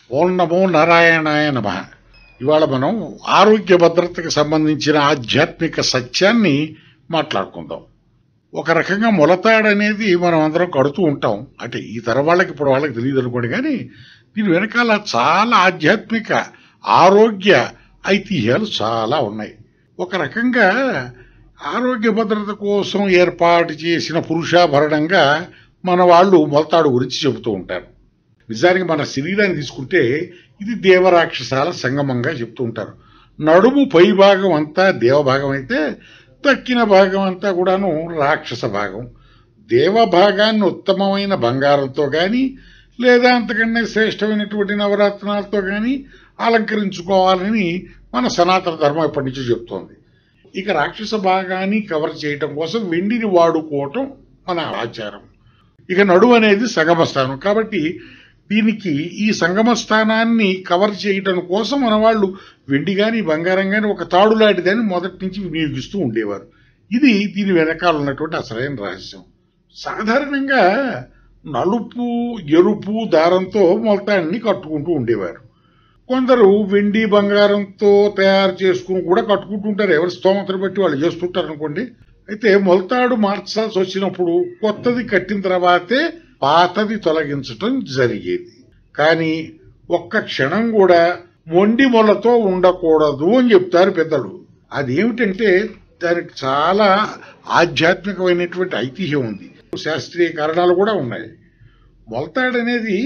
ఓం నమో నారాయణాయ నమః. ఇవాళ మనం ఆరోగ్య భద్రతకు సంబంధించిన ఆధ్యాత్మిక సత్యాన్ని మాట్లాడుకుందాం. ఒక రకంగా మొలతాడనేది మనం అందరం కడుతూ ఉంటాం. అంటే ఈ తరం వాళ్ళకి ఇప్పుడు వాళ్ళకి తెలియదు అనుకోండి, కానీ దీని వెనకాల చాలా ఆధ్యాత్మిక ఆరోగ్య ఐతిహ్యాలు చాలా ఉన్నాయి. ఒక రకంగా ఆరోగ్య భద్రత కోసం ఏర్పాటు చేసిన పురుషాభరణంగా మన వాళ్ళు మొలతాడు గురించి చెబుతూ ఉంటారు. నిజానికి మన శరీరాన్ని తీసుకుంటే ఇది దేవరాక్షసాల సంగమంగా చెప్తూ ఉంటారు. నడుము పై భాగం అంతా దేవభాగం అయితే తక్కిన భాగం అంతా కూడాను రాక్షస భాగం. దేవభాగాన్ని ఉత్తమమైన బంగారంతో కానీ లేదా అంతకన్నా శ్రేష్టమైనటువంటి నవరత్నాలతో కానీ అలంకరించుకోవాలని మన సనాతన ధర్మం ఎప్పటి నుంచో చెప్తోంది. ఇక రాక్షస భాగాన్ని కవర్ చేయటం కోసం వెండిని వాడుకోవటం మన ఆచారం. ఇక నడుము అనేది సంగమ స్థానం కాబట్టి దీనికి ఈ సంగమ స్థానాన్ని కవర్ చేయటం కోసం మన వాళ్ళు వెండి కానీ బంగారం కానీ ఒక తాడు లాంటిదని మొదటి నుంచి వినియోగిస్తూ ఉండేవారు. ఇది దీని వెనకాల ఉన్నటువంటి అసలైన రహస్యం. సాధారణంగా నలుపు ఎరుపు దారంతో మొలతాడిని కట్టుకుంటూ ఉండేవారు. కొందరు వెండి బంగారంతో తయారు చేసుకుని కూడా కట్టుకుంటూ ఉంటారు. ఎవరి స్తోమతను బట్టి వాళ్ళు చేస్తుంటారు అనుకోండి. అయితే మొలతాడు మార్చాల్సి వచ్చినప్పుడు కొత్తది కట్టిన తర్వాతే పాతది తొలగించటం జరిగేది. కానీ ఒక్క క్షణం కూడా మొండి మొలతో ఉండకూడదు అని చెప్తారు పెద్దలు. అదేమిటంటే దానికి చాలా ఆధ్యాత్మికమైనటువంటి ఐతిహ్యం ఉంది, శాస్త్రీయ కారణాలు కూడా ఉన్నాయి. మొలతాడు అనేది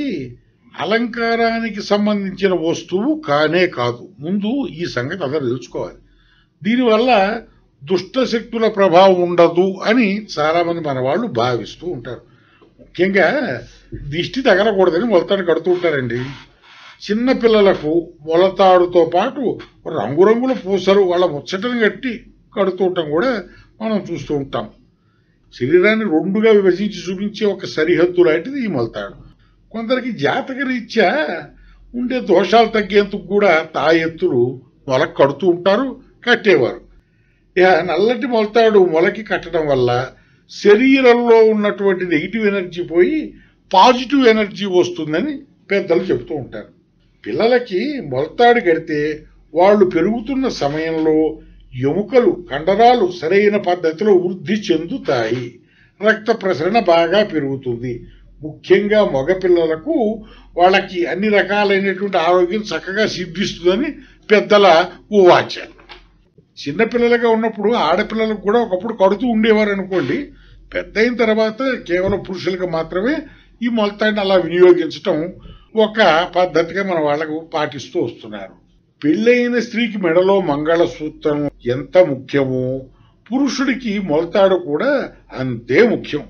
అలంకారానికి సంబంధించిన వస్తువు కానే కాదు. ముందు ఈ సంగతి అందరూ తెలుసుకోవాలి. దీనివల్ల దుష్ట శక్తుల ప్రభావం ఉండదు అని చాలా మంది మన వాళ్ళు భావిస్తూ ఉంటారు. ముఖ్యంగా దిష్టి తగలకూడదని మొలతాడు కడుతూ ఉంటారండి. చిన్న పిల్లలకు మొలతాడుతో పాటు రంగురంగుల పూసలు వాళ్ళ ముచ్చటను కట్టి కడుతూ ఉండటం కూడా మనం చూస్తూ ఉంటాం. శరీరాన్ని రెండుగా విభజించి చూపించే ఒక సరిహద్దు లాంటిది ఈ మొలతాడు. కొందరికి జాతక రీత్యా ఉండే దోషాలు తగ్గేందుకు కూడా తాయెత్తులు మొలకు కడుతూ ఉంటారు, కట్టేవారు. నల్లటి మొలతాడు మొలకి కట్టడం వల్ల శరీరంలో ఉన్నటువంటి నెగిటివ్ ఎనర్జీ పోయి పాజిటివ్ ఎనర్జీ వస్తుందని పెద్దలు చెబుతూ ఉంటారు. పిల్లలకి మొలతాడు కడితే వాళ్ళు పెరుగుతున్న సమయంలో ఎముకలు కండరాలు సరైన పద్ధతిలో వృద్ధి చెందుతాయి, రక్త ప్రసరణ బాగా పెరుగుతుంది. ముఖ్యంగా మగపిల్లలకు వాళ్ళకి అన్ని రకాలైనటువంటి ఆరోగ్యం చక్కగా సిద్ధిస్తుందని పెద్దల ఉవాచ. చిన్నపిల్లలుగా ఉన్నప్పుడు ఆడపిల్లలకు కూడా ఒకప్పుడు కడుతూ ఉండేవారు అనుకోండి. పెద్ద అయిన తర్వాత కేవలం పురుషులకు మాత్రమే ఈ మొలతాడిని అలా వినియోగించటం ఒక పద్ధతిగా మన వాళ్ళకు పాటిస్తూ వస్తున్నారు. పెళ్ళైన స్త్రీకి మెడలో మంగళసూత్రం ఎంత ముఖ్యమో పురుషుడికి మొలతాడు కూడా అంతే ముఖ్యం.